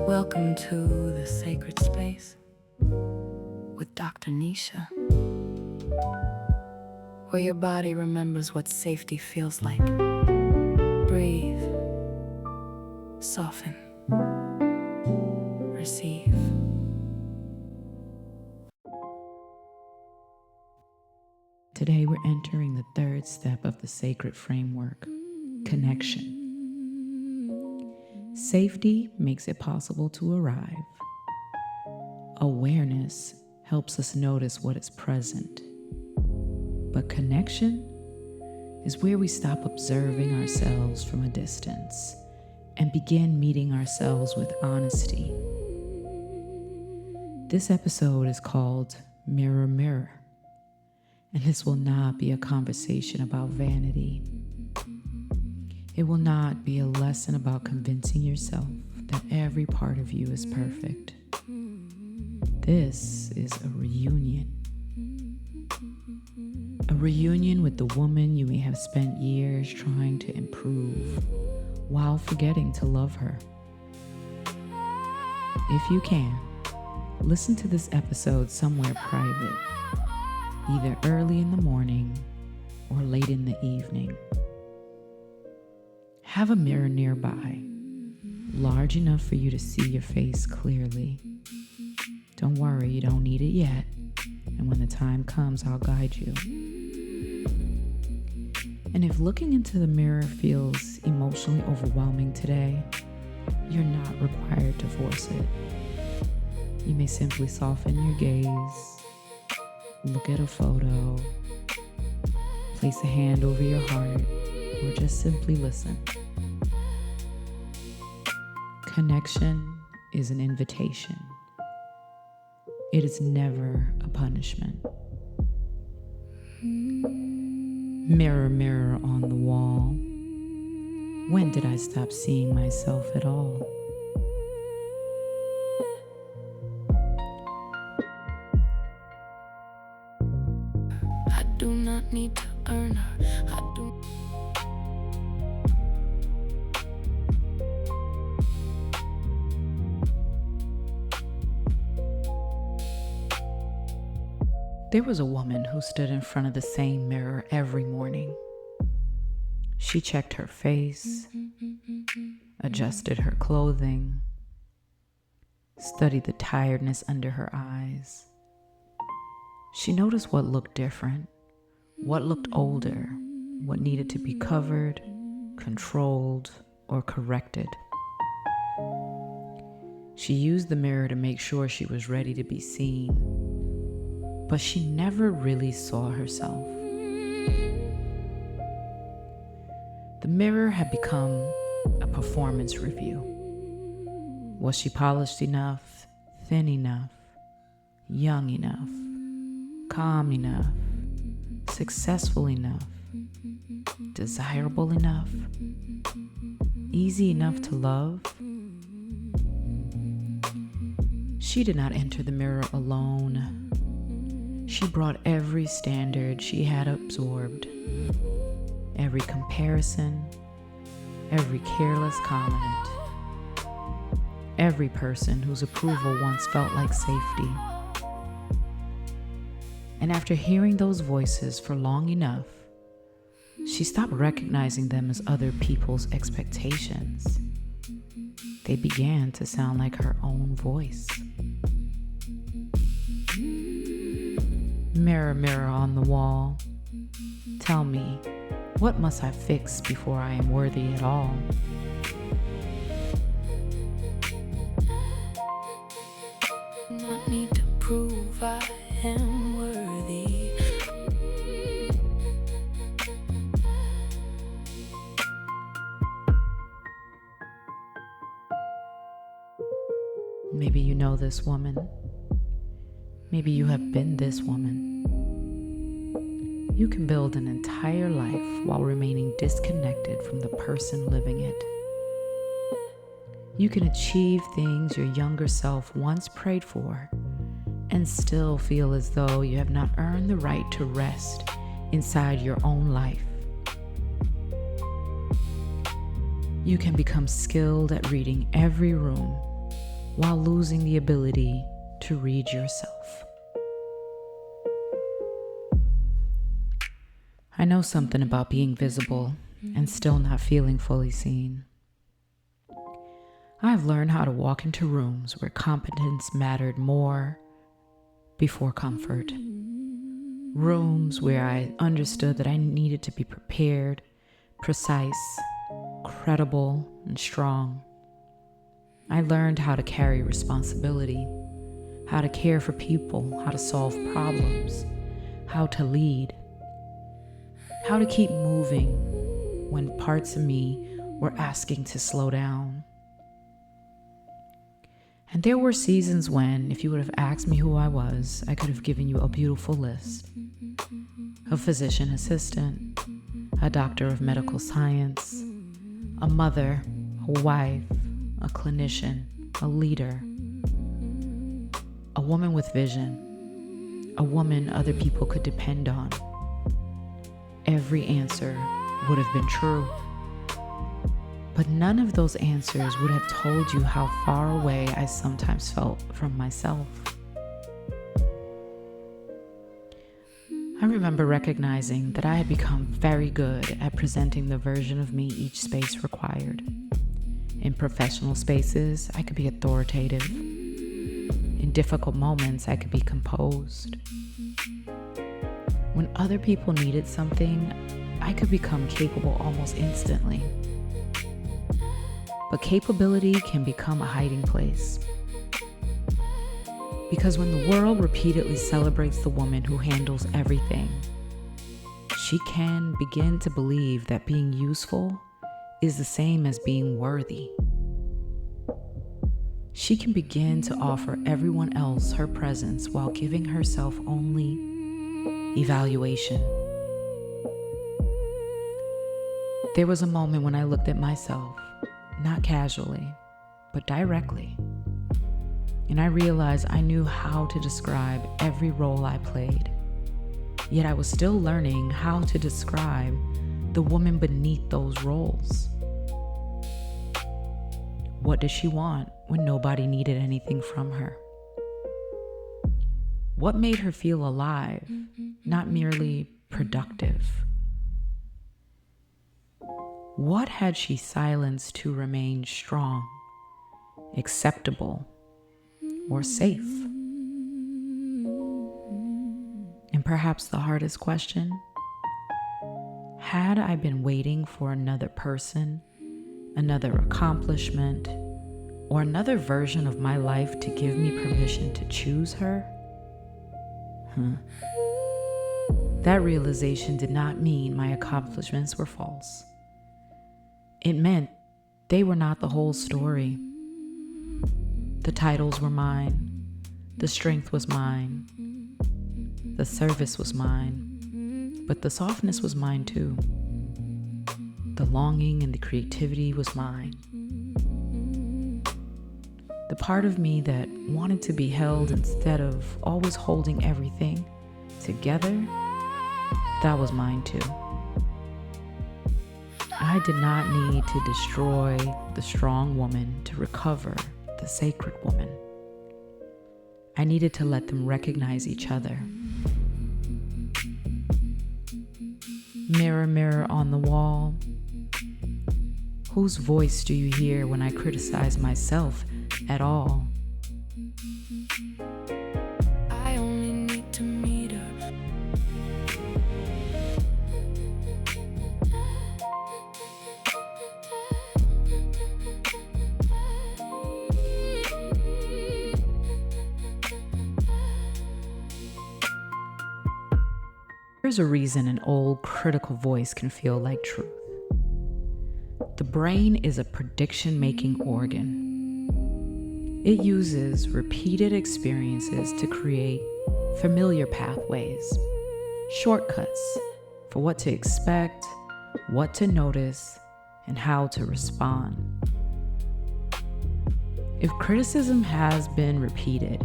Welcome to the sacred space with Dr. Nicha, where your body remembers what safety feels like. Breathe, soften, receive. Today we're entering the third step of the sacred framework, connection. Safety makes it possible to arrive. Awareness helps us notice what is present. But connection is where we stop observing ourselves from a distance and begin meeting ourselves with honesty. This episode is called Mirror, Mirror, and this will not be a conversation about vanity. It will not be a lesson about convincing yourself that every part of you is perfect. This is a reunion. A reunion with the woman you may have spent years trying to improve while forgetting to love her. If you can, listen to this episode somewhere private, either early in the morning or late in the evening. Have a mirror nearby, large enough for you to see your face clearly. Don't worry, you don't need it yet, and when the time comes, I'll guide you. And if looking into the mirror feels emotionally overwhelming today, you're not required to force it. You may simply soften your gaze, look at a photo, place a hand over your heart, or just simply listen. Connection is an invitation. It is never a punishment. Mirror, mirror on the wall, when did I stop seeing myself at all? I do not need to earn her. There was a woman who stood in front of the same mirror every morning. She checked her face, adjusted her clothing, studied the tiredness under her eyes. She noticed what looked different, what looked older, what needed to be covered, controlled, or corrected. She used the mirror to make sure she was ready to be seen. But she never really saw herself. The mirror had become a performance review. Was she polished enough, thin enough, young enough, calm enough, successful enough, desirable enough, easy enough to love? She did not enter the mirror alone. She brought every standard she had absorbed, every comparison, every careless comment, every person whose approval once felt like safety. And after hearing those voices for long enough, she stopped recognizing them as other people's expectations. They began to sound like her own voice. Mirror, mirror on the wall, tell me, what must I fix before I am worthy at all? Not need to prove I am worthy. Maybe you know this woman. Maybe you have been this woman. You can build an entire life while remaining disconnected from the person living it. You can achieve things your younger self once prayed for and still feel as though you have not earned the right to rest inside your own life. You can become skilled at reading every room, while losing the ability to read yourself. I know something about being visible and still not feeling fully seen. I've learned how to walk into rooms where competence mattered more before comfort. Rooms where I understood that I needed to be prepared, precise, credible, and strong. I learned how to carry responsibility, how to care for people, how to solve problems, how to lead, how to keep moving when parts of me were asking to slow down. And there were seasons when, if you would have asked me who I was, I could have given you a beautiful list. A physician assistant, a doctor of medical science, a mother, a wife, a clinician, a leader, a woman with vision, a woman other people could depend on. Every answer would have been true. But none of those answers would have told you how far away I sometimes felt from myself. I remember recognizing that I had become very good at presenting the version of me each space required. In professional spaces, I could be authoritative. In difficult moments, I could be composed. When other people needed something, I could become capable almost instantly. But capability can become a hiding place. Because when the world repeatedly celebrates the woman who handles everything, she can begin to believe that being useful is the same as being worthy. She can begin to offer everyone else her presence while giving herself only evaluation. There was a moment when I looked at myself, not casually, but directly, and I realized I knew how to describe every role I played, yet I was still learning how to describe the woman beneath those roles. What did she want when nobody needed anything from her? What made her feel alive, not merely productive? What had she silenced to remain strong, acceptable, or safe? And perhaps the hardest question, had I been waiting for another person, another accomplishment, or another version of my life to give me permission to choose her? That realization did not mean my accomplishments were false. It meant they were not the whole story. The titles were mine. The strength was mine. The service was mine. But the softness was mine too. The longing and the creativity was mine. The part of me that wanted to be held instead of always holding everything together, that was mine too. I did not need to destroy the strong woman to recover the sacred woman. I needed to let them recognize each other. Mirror, mirror on the wall, whose voice do you hear when I criticize myself at all? I only need to meet her. There's a reason an old critical voice can feel like truth. The brain is a prediction-making organ. It uses repeated experiences to create familiar pathways, shortcuts for what to expect, what to notice, and how to respond. If criticism has been repeated,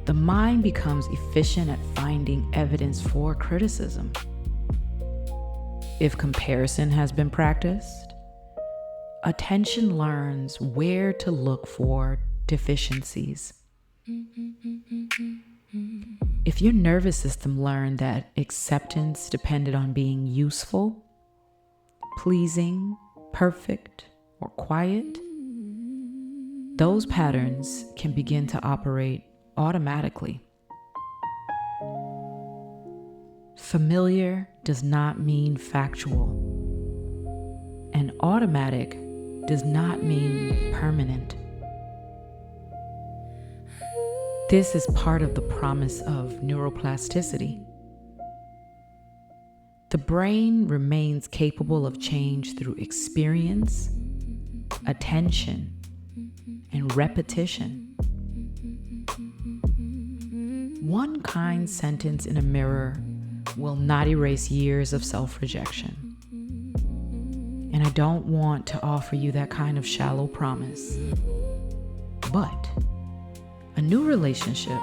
the mind becomes efficient at finding evidence for criticism. If comparison has been practiced, attention learns where to look for deficiencies. If your nervous system learned that acceptance depended on being useful, pleasing, perfect, or quiet, those patterns can begin to operate automatically. Familiar does not mean factual, and automatic does not mean permanent. This is part of the promise of neuroplasticity. The brain remains capable of change through experience, attention, and repetition. One kind sentence in a mirror will not erase years of self-rejection. And I don't want to offer you that kind of shallow promise. But a new relationship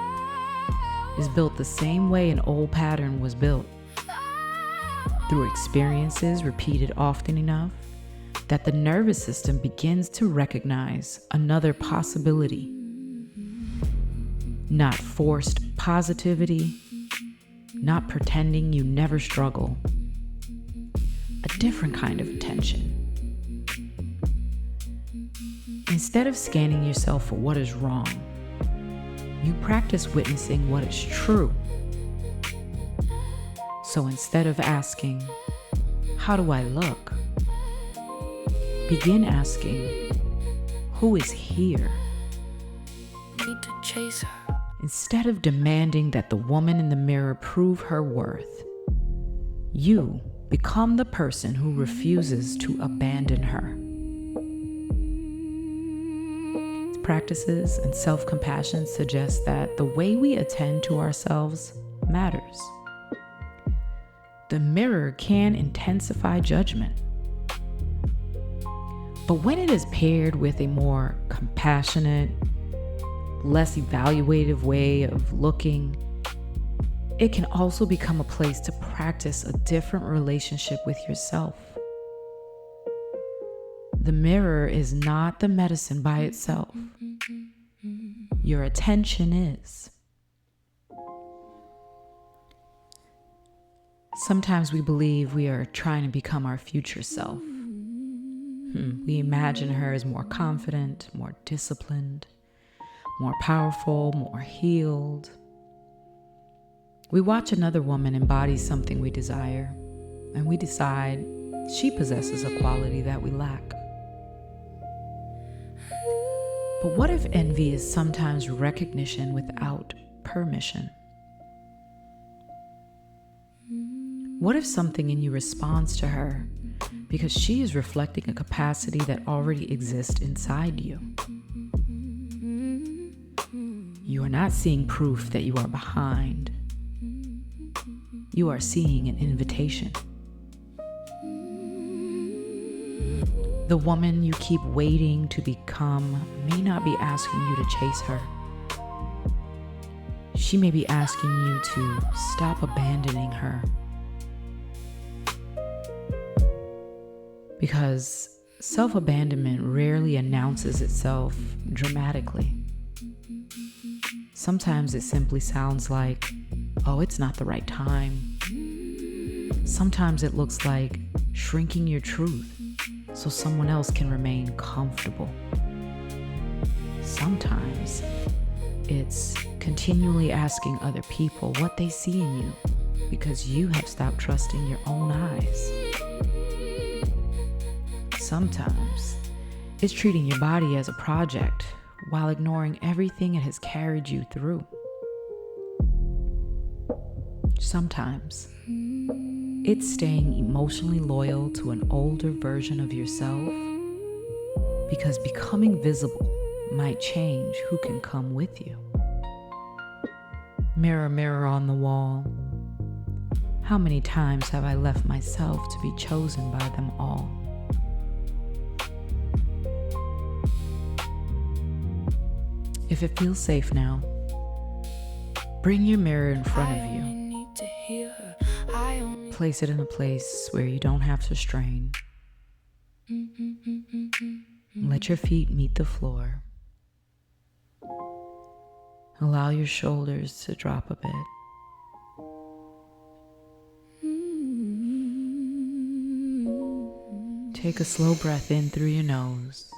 is built the same way an old pattern was built, through experiences repeated often enough that the nervous system begins to recognize another possibility. Not forced positivity, not pretending you never struggle. A different kind of attention. Instead of scanning yourself for what is wrong, you practice witnessing what is true. So instead of asking, how do I look? Begin asking, who is here? Need to chase her. Instead of demanding that the woman in the mirror prove her worth, you become the person who refuses to abandon her. Practices and self-compassion suggest that the way we attend to ourselves matters. The mirror can intensify judgment. But when it is paired with a more compassionate, less evaluative way of looking, it can also become a place to practice a different relationship with yourself. The mirror is not the medicine by itself. Your attention is. Sometimes we believe we are trying to become our future self. We imagine her as more confident, more disciplined, more powerful, more healed. We watch another woman embody something we desire, and we decide she possesses a quality that we lack. But what if envy is sometimes recognition without permission? What if something in you responds to her because she is reflecting a capacity that already exists inside you? You are not seeing proof that you are behind. You are seeing an invitation. The woman you keep waiting to become may not be asking you to chase her. She may be asking you to stop abandoning her. Because self-abandonment rarely announces itself dramatically. Sometimes it simply sounds like, oh, it's not the right time. Sometimes it looks like shrinking your truth so someone else can remain comfortable. Sometimes it's continually asking other people what they see in you because you have stopped trusting your own eyes. Sometimes it's treating your body as a project while ignoring everything it has carried you through. Sometimes it's staying emotionally loyal to an older version of yourself because becoming visible might change who can come with you. Mirror, mirror on the wall, how many times have I left myself to be chosen by them all? If it feels safe now, bring your mirror in front of you. Place it in a place where you don't have to strain. Let your feet meet the floor. Allow your shoulders to drop a bit. Take a slow breath in through your nose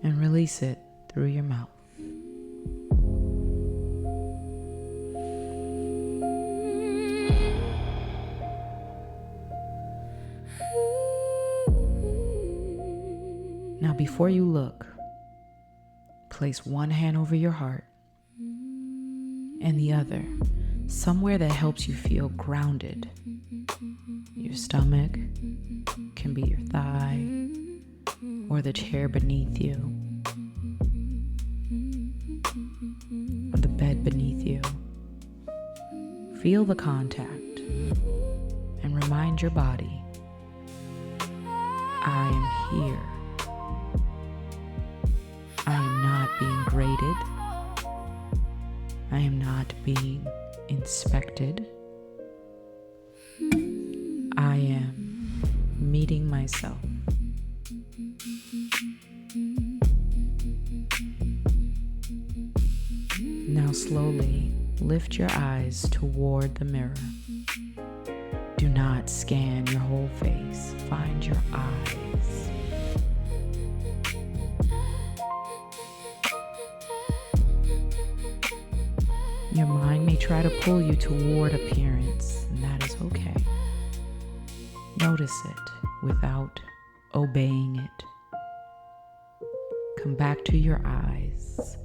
and release it through your mouth. Now, before you look, place one hand over your heart and the other somewhere that helps you feel grounded. Your stomach can be your thigh or the chair beneath you or the bed beneath you. Feel the contact and remind your body, I am here. I am not being graded. I am not being inspected. I am meeting myself. Now slowly lift your eyes toward the mirror. Do not scan your whole face. Find your eyes. Your mind may try to pull you toward appearance, and that is okay. Notice it without obeying it. Come back to your eyes.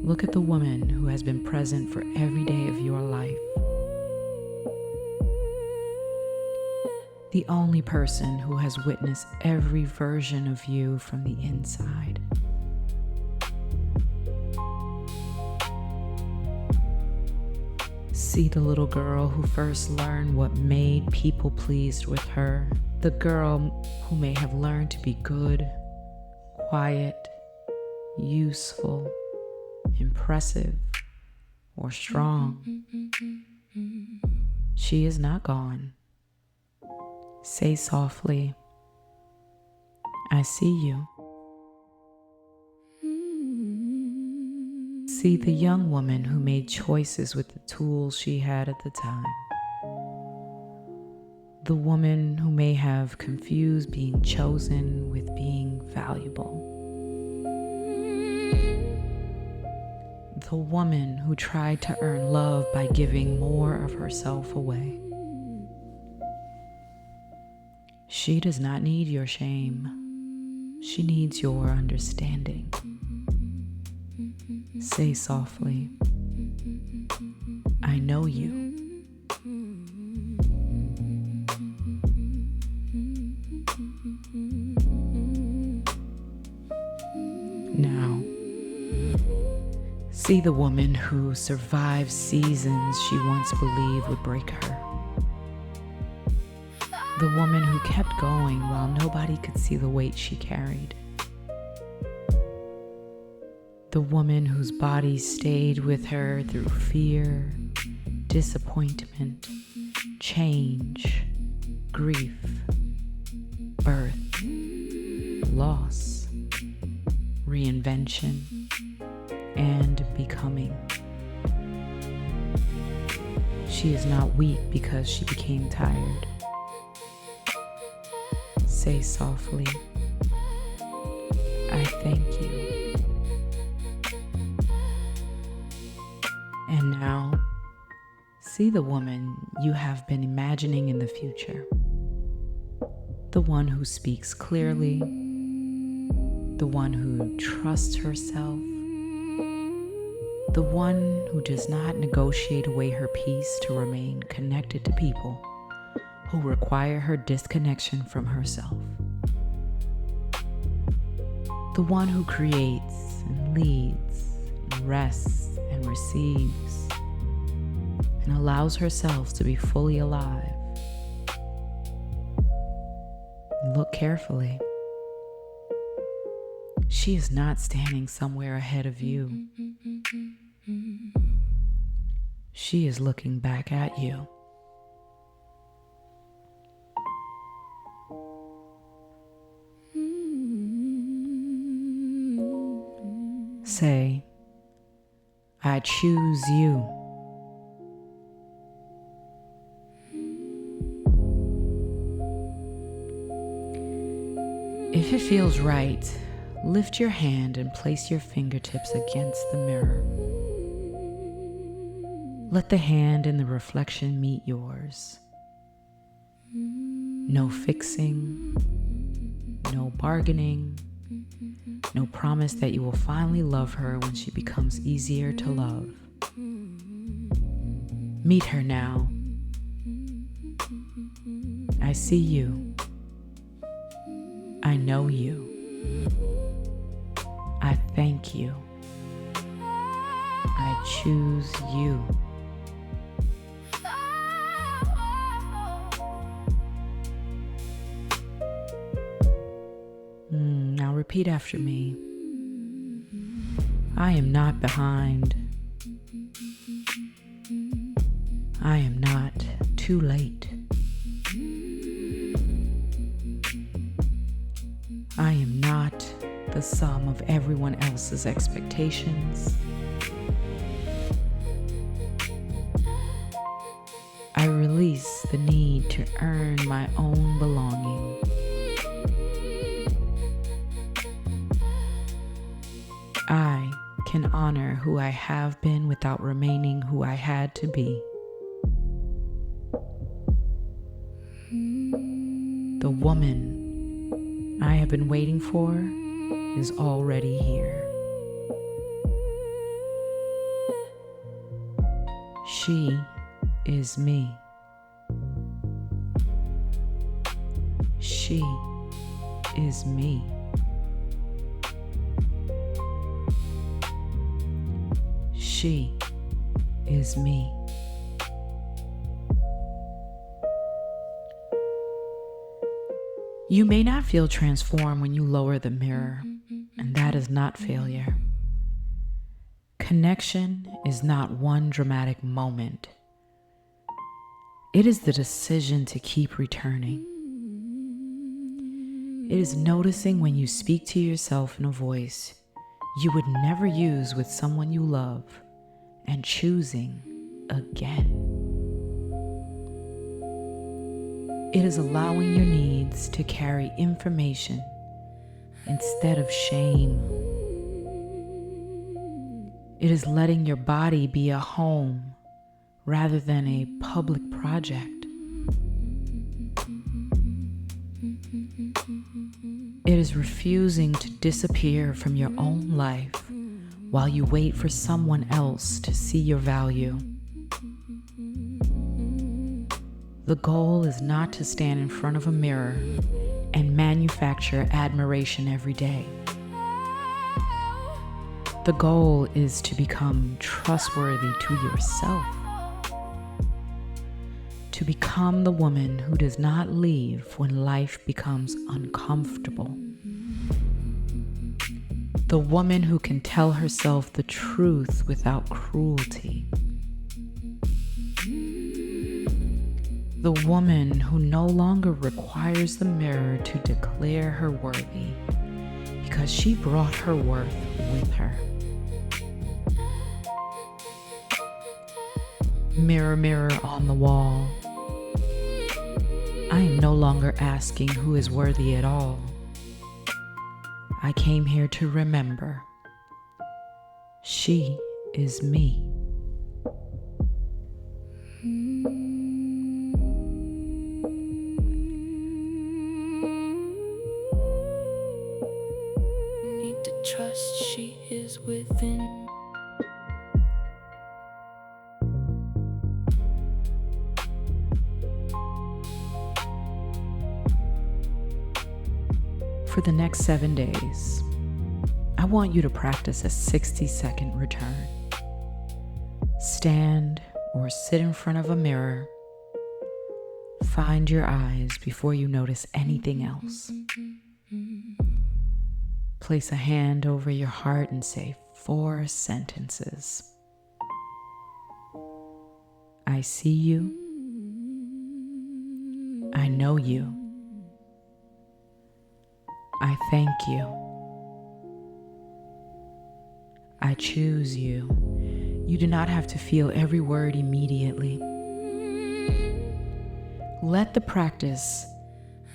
Look at the woman who has been present for every day of your life. The only person who has witnessed every version of you from the inside. See the little girl who first learned what made people pleased with her. The girl who may have learned to be good, quiet, useful, impressive, or strong. She is not gone. Say softly, I see you. See the young woman who made choices with the tools she had at the time. The woman who may have confused being chosen with being valuable. The woman who tried to earn love by giving more of herself away. She does not need your shame. She needs your understanding. Say softly, I know you. Now, see the woman who survived seasons she once believed would break her. The woman who kept going while nobody could see the weight she carried. The woman whose body stayed with her through fear, disappointment, change, grief, birth, loss, reinvention, and becoming. She is not weak because she became tired. Say softly, I thank you. And now, see the woman you have been imagining in the future. The one who speaks clearly, the one who trusts herself, the one who does not negotiate away her peace to remain connected to people who require her disconnection from herself. The one who creates and leads and rests and receives and allows herself to be fully alive. Look carefully. She is not standing somewhere ahead of you. She is looking back at you. Say, I choose you. If it feels right, lift your hand and place your fingertips against the mirror. Let the hand and the reflection meet yours. No fixing, no bargaining, no promise that you will finally love her when she becomes easier to love. Meet her now. I see you. I know you. I thank you. I choose you. Now repeat after me. I am not behind. I am not too late. I am not the sum of everyone else's expectations. I release the need to earn my own belonging. I can honor who I have been without remaining who I had to be. The woman I have been waiting for is already here. She is me. She is me. She is me. You may not feel transformed when you lower the mirror, and that is not failure. Connection is not one dramatic moment. It is the decision to keep returning. It is noticing when you speak to yourself in a voice you would never use with someone you love, and choosing again. It is allowing your needs to carry information instead of shame. It is letting your body be a home rather than a public project. It is refusing to disappear from your own life while you wait for someone else to see your value. The goal is not to stand in front of a mirror and manufacture admiration every day. The goal is to become trustworthy to yourself. To become the woman who does not leave when life becomes uncomfortable. The woman who can tell herself the truth without cruelty. The woman who no longer requires the mirror to declare her worthy because she brought her worth with her. Mirror, mirror on the wall, I am no longer asking who is worthy at all. I came here to remember. She is me. Need to trust she is within. For the next 7 days, I want you to practice a 60-second return. Stand or sit in front of a mirror. Find your eyes before you notice anything else. Place a hand over your heart and say 4 sentences. I see you. I know you. I thank you. I choose you. You do not have to feel every word immediately. Let the practice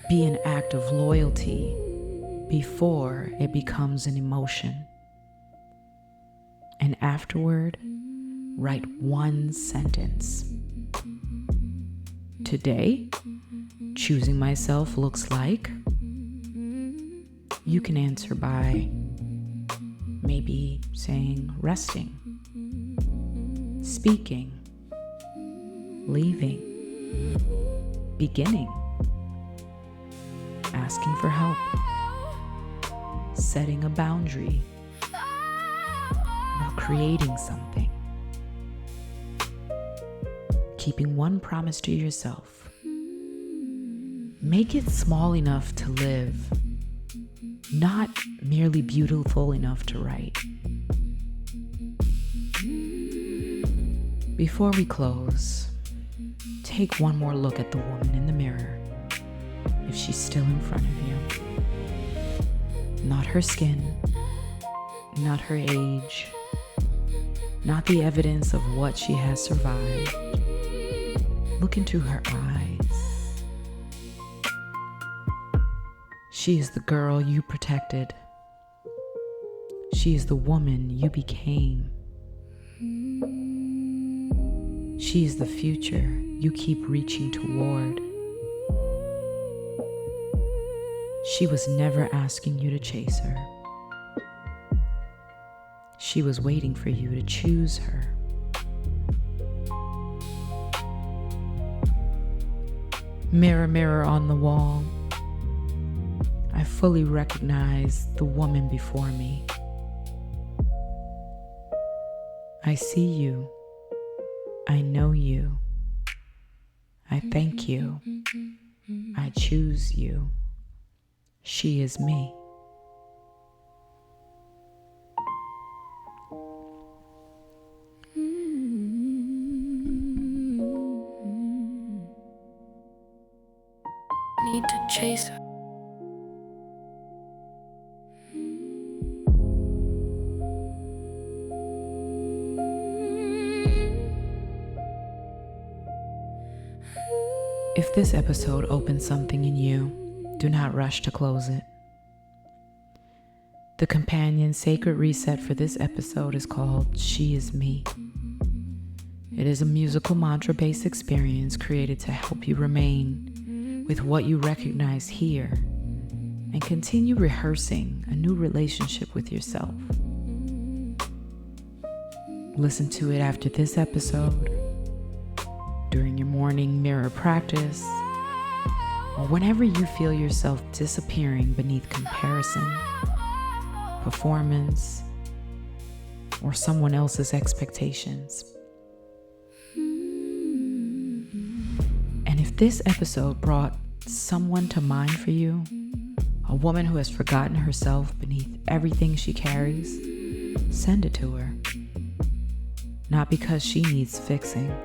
be an act of loyalty before it becomes an emotion. And afterward, write one sentence. Today, choosing myself looks like. You can answer by maybe saying resting, speaking, leaving, beginning, asking for help, setting a boundary, while creating something, keeping one promise to yourself. Make it small enough to live, not merely beautiful enough to write. Before we close, take one more look at the woman in the mirror, if she's still in front of you. Not her skin, not her age, not the evidence of what she has survived. Look into her eyes. She is the girl you protected. She is the woman you became. She is the future you keep reaching toward. She was never asking you to chase her. She was waiting for you to choose her. Mirror, mirror on the wall, I fully recognize the woman before me. I see you. I know you. I thank you. I choose you. She is me. Need to chase her. If this episode opens something in you, do not rush to close it. The companion sacred reset for this episode is called She Is Me. It is a musical mantra-based experience created to help you remain with what you recognize here and continue rehearsing a new relationship with yourself. Listen to it after this episode, during your morning mirror practice, or whenever you feel yourself disappearing beneath comparison, performance, or someone else's expectations. And if this episode brought someone to mind for you, a woman who has forgotten herself beneath everything she carries, send it to her. Not because she needs fixing,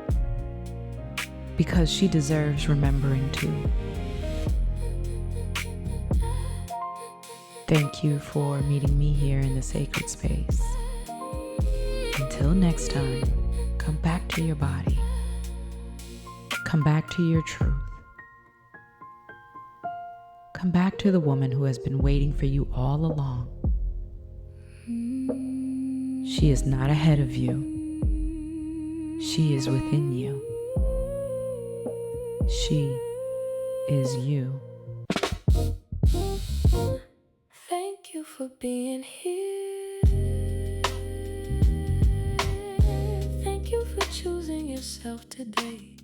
because she deserves remembering too. Thank you for meeting me here in the sacred space. Until next time, come back to your body. Come back to your truth. Come back to the woman who has been waiting for you all along. She is not ahead of you. She is within you. She is you. Thank you for being here. Thank you for choosing yourself today.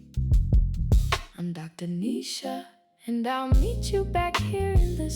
I'm Dr. Nicha, and I'll meet you back here in the